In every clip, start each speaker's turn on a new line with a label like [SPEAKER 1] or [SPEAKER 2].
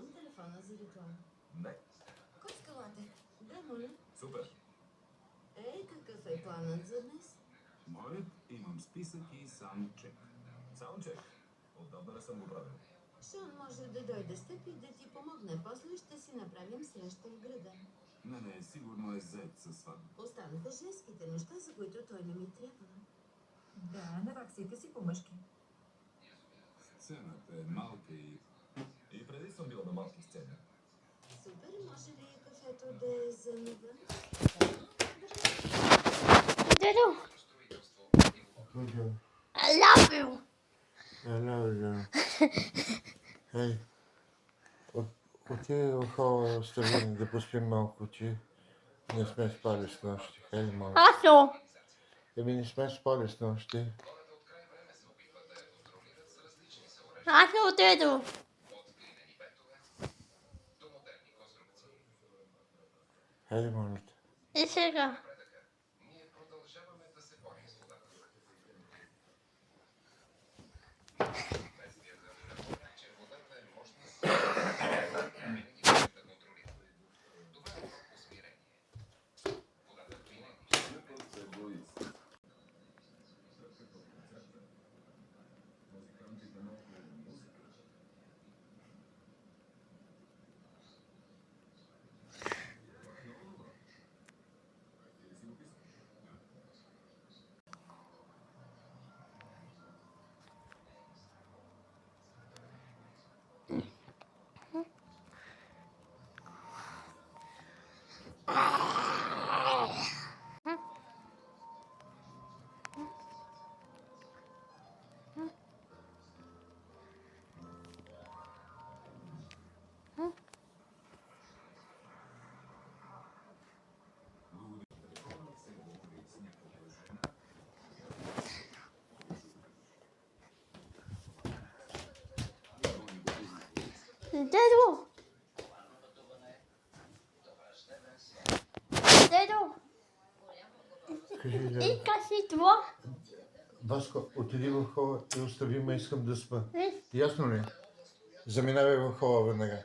[SPEAKER 1] Използвам телефона за реклама.
[SPEAKER 2] Не.
[SPEAKER 1] Кой скалате? Да, моля.
[SPEAKER 2] Супер.
[SPEAKER 1] Какъв е планът за днес?
[SPEAKER 2] Моят имам списък и саундчек. Саундчек? Отдавна не съм го правил.
[SPEAKER 1] Шон може да дойде с теб и да ти помогне. После ще си направим среща в града.
[SPEAKER 2] Не, сигурно е зет със сватба.
[SPEAKER 1] Останаха женските неща, за които той не ми трябва.
[SPEAKER 3] Да, наваксайте си по-мъжки.
[SPEAKER 2] Сцената е малка и... И преди съм бил на малки сцени.
[SPEAKER 1] Супер, може ли кафето да е за навън?
[SPEAKER 4] Дедо,
[SPEAKER 5] Good.
[SPEAKER 4] I love you.
[SPEAKER 5] Hello. Hey. Отиде в хола Ставини да поспим малко, че не сме спали с нощи. Хей, малко.
[SPEAKER 4] Асо.
[SPEAKER 5] Не сме спали с нощи.
[SPEAKER 4] Асо, дедо.
[SPEAKER 5] Хей, моля те.
[SPEAKER 4] И сега. Дедо. Дедо.
[SPEAKER 5] Кажи, да.
[SPEAKER 4] И кажи това.
[SPEAKER 5] Васко, отиди в хола и остави ме, искам да спа.
[SPEAKER 4] Е,
[SPEAKER 5] Ясно ли? Заминавай в хола веднага.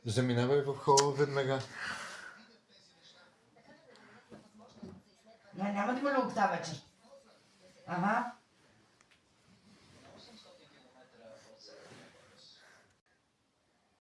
[SPEAKER 5] Заминавай в хола веднага.
[SPEAKER 3] Няма да го люкта вече. Ага.